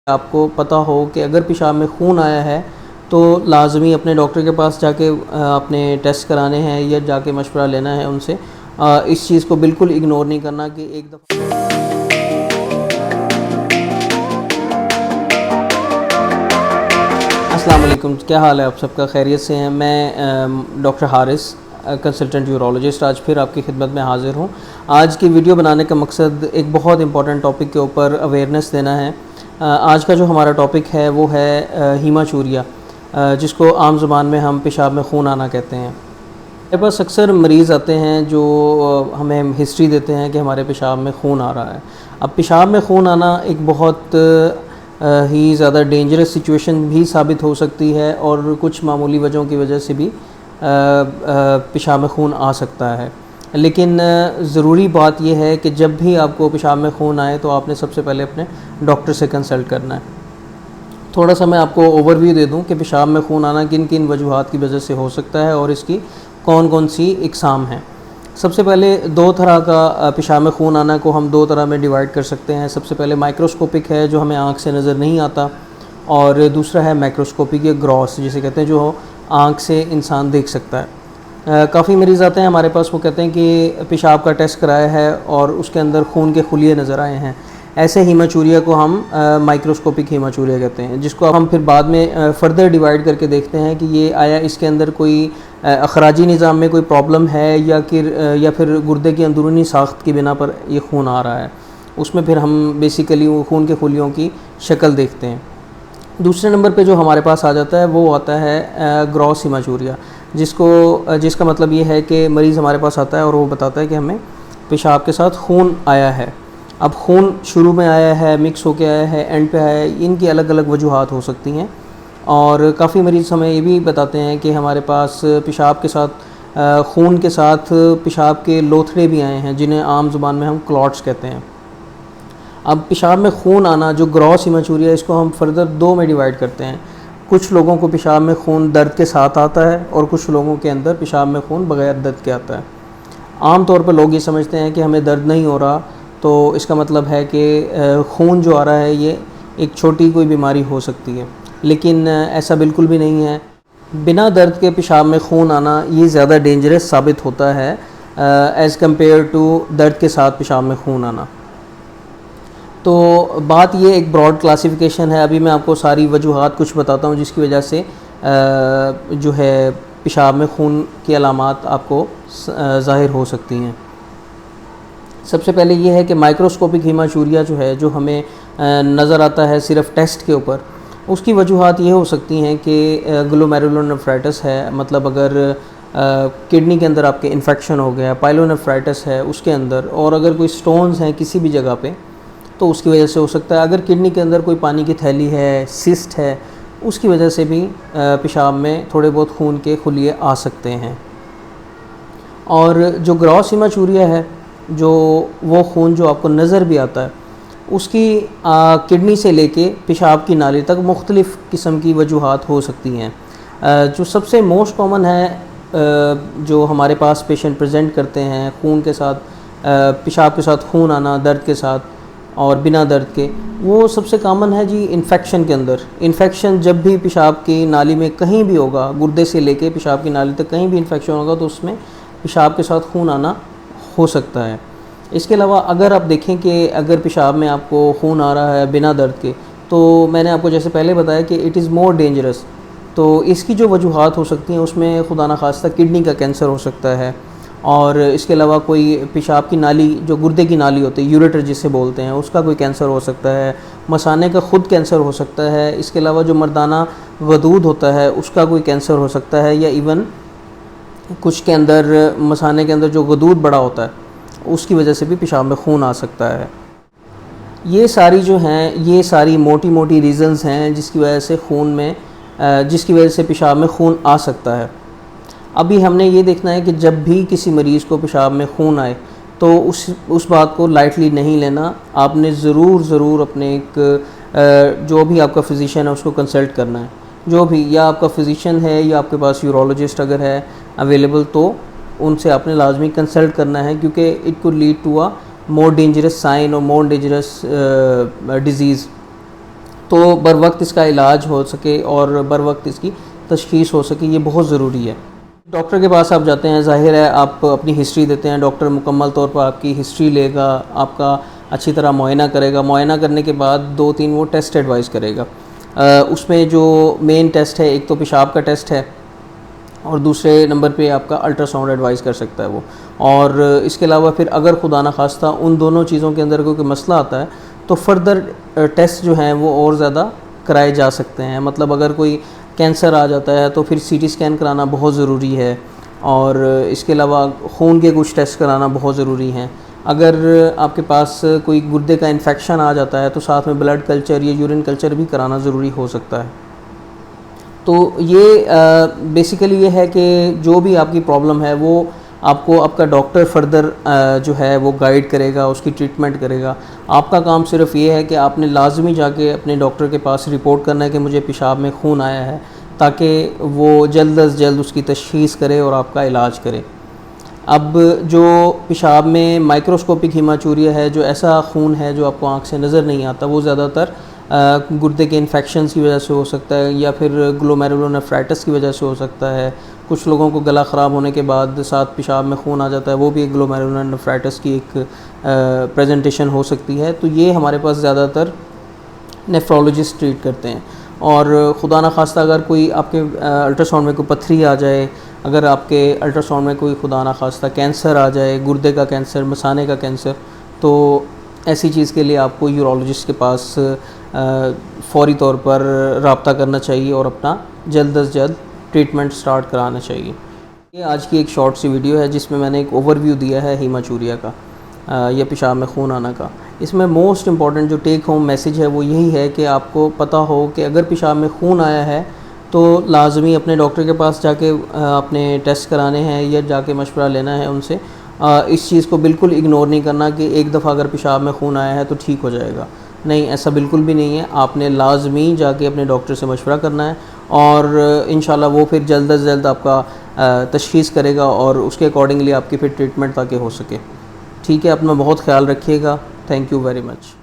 आपको पता हो कि अगर पेशाब में खून आया है तो लाजमी अपने डॉक्टर के पास जाके अपने टेस्ट कराने हैं या जाके मशवरा लेना है उनसे। इस चीज़ को बिल्कुल इग्नोर नहीं करना कि एक दफ़ा। अस्सलाम वालेकुम, क्या हाल है आप सबका? खैरियत से हैं? मैं डॉक्टर हारिस, कंसल्टेंट यूरोलॉजिस्ट, आज फिर आपकी खिदमत में हाज़िर हूँ। आज की वीडियो बनाने का मकसद एक बहुत इंपॉर्टेंट टॉपिक के ऊपर अवेयरनेस देना है। आज का जो हमारा टॉपिक है वो है हीमाचूरिया, जिसको आम ज़ुबान में हम पेशाब में खून आना कहते हैं। मेरे पास अक्सर मरीज़ आते हैं जो हमें हिस्ट्री देते हैं कि हमारे पेशाब में खून आ रहा है। अब पेशाब में खून आना एक बहुत ही ज़्यादा डेंजरस सिचुएशन भी साबित हो सकती है और कुछ मामूली वजहों की वजह से भी पेशाब में खून आ सकता है। लेकिन ज़रूरी बात यह है कि जब भी आपको पेशाब में खून आए तो आपने सबसे पहले अपने डॉक्टर से कंसल्ट करना है। थोड़ा सा मैं आपको ओवरव्यू दे दूं कि पेशाब में खून आना किन किन वजूहात की वजह से हो सकता है और इसकी कौन कौन सी इकसाम हैं। सबसे पहले दो तरह का पेशाब में खून आना को हम दो तरह में डिवाइड कर सकते हैं। सबसे पहले माइक्रोस्कोपिक है, जो हमें आँख से नज़र नहीं आता, और दूसरा है मैक्रोस्कोपिक या ग्रॉस जिसे कहते हैं, जो आँख से इंसान देख सकता है। काफ़ी मरीज़ आते हैं हमारे पास, वो कहते हैं कि पेशाब का टेस्ट कराया है और उसके अंदर खून के खुलिये नज़र आए हैं। ऐसे हीमाचूरिया को हम माइक्रोस्कोपिक हीमाचूरिया कहते हैं, जिसको हम फिर बाद में फ़र्दर डिवाइड करके देखते हैं कि ये आया इसके अंदर कोई अखराजी निज़ाम में कोई प्रॉब्लम है या फिर गुर्दे की अंदरूनी साख्त की बिना पर ये खून आ रहा है। उसमें फिर हम बेसिकली वो खून के खुलियों की शक्ल देखते हैं। दूसरे नंबर पे जो हमारे पास आ जाता है वो आता है ग्रॉस हीमाचूरिया, जिसका मतलब ये है कि मरीज़ हमारे पास आता है और वो बताता है कि हमें पेशाब के साथ खून आया है। अब खून शुरू में आया है, मिक्स होके आया है, एंड पे आया है, इनकी अलग अलग वजूहात हो सकती हैं। और काफ़ी मरीज़ हमें ये भी बताते हैं कि हमारे पास पेशाब के साथ खून के साथ पेशाब के लोथड़े भी आए हैं, जिन्हें आम ज़ुबान में हम क्लॉट्स कहते हैं। अब पेशाब में खून आना, जो ग्रॉस हीमाचूरिया, इसको हम फर्दर दो में डिवाइड करते हैं। कुछ लोगों को पेशाब में खून दर्द के साथ आता है और कुछ लोगों के अंदर पेशाब में खून बग़ैर दर्द के आता है। आम तौर पर लोग ये समझते हैं कि हमें दर्द नहीं हो रहा तो इसका मतलब है कि खून जो आ रहा है ये एक छोटी कोई बीमारी हो सकती है, लेकिन ऐसा बिल्कुल भी नहीं है। बिना दर्द के पेशाब में खून आना ये ज़्यादा डेंजरस साबित होता है एज़ कम्पेयर टू दर्द के साथ पेशाब में खून आना। तो बात ये एक ब्रॉड क्लासिफिकेशन है। अभी मैं आपको सारी वजूहात कुछ बताता हूँ जिसकी वजह से जो है पेशाब में खून की अलामात आपको ज़ाहिर हो सकती हैं। सबसे पहले ये है कि माइक्रोस्कोपिक हीमाचूरिया जो है, जो हमें नज़र आता है सिर्फ टेस्ट के ऊपर, उसकी वजूहात ये हो सकती हैं कि ग्लोमेरुलोनेफ्राइटिस है, मतलब अगर किडनी के अंदर आपके इन्फेक्शन हो गया, पाइलोनेफ्राइटिस है उसके अंदर, और अगर कोई स्टोन्स हैं किसी भी जगह पे तो उसकी वजह से हो सकता है। अगर किडनी के अंदर कोई पानी की थैली है, सिस्ट है, उसकी वजह से भी पेशाब में थोड़े बहुत खून के खुलिये आ सकते हैं। और जो ग्रॉस हीमाचूरिया है, जो वो खून जो आपको नज़र भी आता है, उसकी किडनी से लेके पेशाब की नाली तक मुख्तलिफ़ किस्म की वजूहात हो सकती हैं। जो सबसे मोस्ट कॉमन है जो हमारे पास पेशेंट प्रेजेंट करते हैं खून के साथ, पेशाब के साथ खून आना दर्द के साथ और बिना दर्द के, वो सबसे कॉमन है जी इन्फेक्शन के अंदर। इन्फेक्शन जब भी पेशाब की नाली में कहीं भी होगा, गुर्दे से लेके पेशाब की नाली तक कहीं भी इन्फेक्शन होगा तो उसमें पेशाब के साथ खून आना हो सकता है। इसके अलावा अगर आप देखें कि अगर पेशाब में आपको खून आ रहा है बिना दर्द के, तो मैंने आपको जैसे पहले बताया कि इट इज़ मोर डेंजरस। तो इसकी जो वजूहात हो सकती हैं उसमें खुदा न खास्ता किडनी का कैंसर हो सकता है, और इसके अलावा कोई पेशाब की नाली, जो गुर्दे की नाली होती है, यूरेटर जिसे बोलते हैं, उसका कोई कैंसर हो सकता है, मसाने का ख़ुद कैंसर हो सकता है। इसके अलावा जो मर्दाना गदूद होता है उसका कोई कैंसर हो सकता है, या इवन कुछ के अंदर मसाने के अंदर जो गदूद बड़ा होता है उसकी वजह से भी पेशाब में खून आ सकता है। ये सारी जो हैं, ये सारी मोटी मोटी रीज़न्स हैं जिसकी वजह से जिसकी वजह से पेशाब में खून आ सकता है। अभी हमने ये देखना है कि जब भी किसी मरीज़ को पेशाब में खून आए तो उस बात को लाइटली नहीं लेना। आपने ज़रूर अपने एक जो भी आपका फ़िज़िशियन है उसको कंसल्ट करना है। जो भी, या आपका फ़िज़िशियन है या आपके पास यूरोलॉजिस्ट अगर है अवेलेबल, तो उनसे आपने लाजमी कंसल्ट करना है, क्योंकि it could lead to a more dangerous sign और मोर डेंजरस डिज़ीज़। तो बर वक्त इसका इलाज हो सके और बर वक्त इसकी तशख़ीस हो सके, ये बहुत ज़रूरी है। डॉक्टर के पास आप जाते हैं, ज़ाहिर है आप अपनी हिस्ट्री देते हैं, डॉक्टर मुकम्मल तौर पर आपकी हिस्ट्री लेगा, आपका अच्छी तरह मुआयना करेगा। मुआयना करने के बाद 2-3 वो टेस्ट एडवाइस करेगा। उसमें जो मेन टेस्ट है, एक तो पेशाब का टेस्ट है और दूसरे नंबर पे आपका अल्ट्रासाउंड एडवाइस कर सकता है वो। और इसके अलावा फिर अगर खुदा न खास्ता उन दोनों चीज़ों के अंदर कोई मसला आता है तो फर्दर टेस्ट जो हैं वो और ज़्यादा कराए जा सकते हैं। मतलब अगर कोई कैंसर आ जाता है तो फिर सीटी स्कैन कराना बहुत ज़रूरी है, और इसके अलावा खून के कुछ टेस्ट कराना बहुत ज़रूरी हैं। अगर आपके पास कोई गुर्दे का इन्फेक्शन आ जाता है तो साथ में ब्लड कल्चर या यूरिन कल्चर भी कराना ज़रूरी हो सकता है। तो ये बेसिकली ये है कि जो भी आपकी प्रॉब्लम है वो आपको आपका डॉक्टर फर्दर जो है वो गाइड करेगा, उसकी ट्रीटमेंट करेगा। आपका काम सिर्फ ये है कि आपने लाजमी जाके अपने डॉक्टर के पास रिपोर्ट करना है कि मुझे पेशाब में खून आया है, ताकि वो जल्द अज जल्द उसकी तशख़ीस करे और आपका इलाज करे। अब जो पेशाब में माइक्रोस्कोपिक हीमाचूरिया है, जो ऐसा खून है जो आपको आँख से नज़र नहीं आता, वो ज़्यादातर गुर्दे के इन्फेक्शंस की वजह से हो सकता है या फिर ग्लोमेरुलोनेफ्राइटिस की वजह से हो सकता है। कुछ लोगों को गला ख़राब होने के बाद साथ पेशाब में खून आ जाता है, वो भी एक ग्लोमेरुलोनेफ्राइटिस की एक प्रेजेंटेशन हो सकती है। तो ये हमारे पास ज़्यादातर नेफ्रोलॉजिस्ट ट्रीट करते हैं। और खुदा न खास्ता अगर कोई आपके अल्ट्रासाउंड में कोई पत्थरी आ जाए, अगर आपके अल्ट्रासाउंड में कोई खुदा न खास्ता कैंसर आ जाए, गुर्दे का कैंसर, मसाने का कैंसर, तो ऐसी चीज़ के लिए आपको यूरोलॉजिस्ट के पास फ़ौरी तौर पर रब्ता करना चाहिए और अपना जल्द अज जल्द ट्रीटमेंट स्टार्ट कराना चाहिए। ये आज की एक शॉर्ट सी वीडियो है जिसमें मैंने एक ओवरव्यू दिया है हीमाचूरिया का या पेशाब में खून आना का। इसमें मोस्ट इम्पॉर्टेंट जो टेक होम मैसेज है वो यही है कि आपको पता हो कि अगर पेशाब में खून आया है तो लाजमी अपने डॉक्टर के पास जाके अपने टेस्ट कराने हैं या जाके मशवरा लेना है उनसे। इस चीज़ को बिल्कुल इग्नोर नहीं करना कि एक दफ़ा अगर पेशाब में खून आया है तो ठीक हो जाएगा। नहीं, ऐसा बिल्कुल भी नहीं है। आपने लाजमी जाके अपने डॉक्टर से मशवरा करना है और इंशाल्लाह वो फिर जल्द अज जल्द आपका तशख़ीस करेगा और उसके अकॉर्डिंगली आपकी फिर ट्रीटमेंट ताकि हो सके। ठीक है, अपना बहुत ख्याल रखिएगा। Thank you very much.